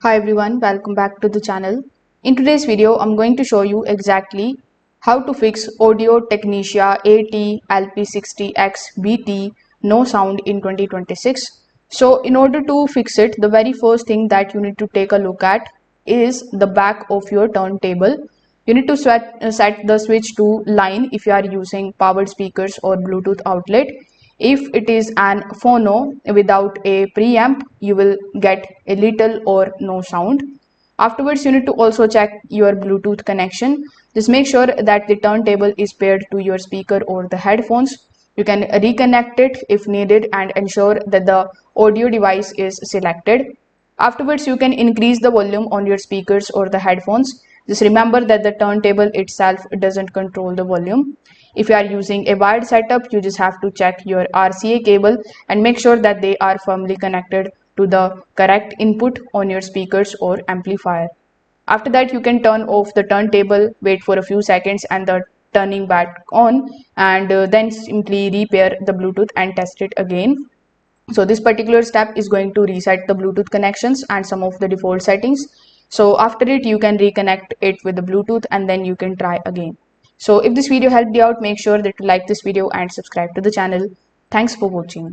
Hi everyone, welcome back to the channel. In today's video, I'm going to show you exactly how to fix Audio Technica AT LP60XBT no sound in 2026. So in order to fix it, the very first thing that you need to take a look at is the back of your turntable. You need to set the switch to line if you are using powered speakers or Bluetooth outlet. If it is an phono without a preamp, you will get a little or no sound. Afterwards, you need to also check your Bluetooth connection. Just make sure that the turntable is paired to your speaker or the headphones. You can reconnect it if needed and ensure that the audio device is selected. Afterwards, you can increase the volume on your speakers or the headphones. Just remember that the turntable itself doesn't control the volume. If you are using a wired setup, you just have to check your RCA cable and make sure that they are firmly connected to the correct input on your speakers or amplifier. After that, you can turn off the turntable, wait for a few seconds and the turning back on, and then simply repair the Bluetooth and test it again. So this particular step is going to reset the Bluetooth connections and some of the default settings. So after it, you can reconnect it with the Bluetooth and then you can try again. So if this video helped you out, make sure that you like this video and subscribe to the channel. Thanks for watching.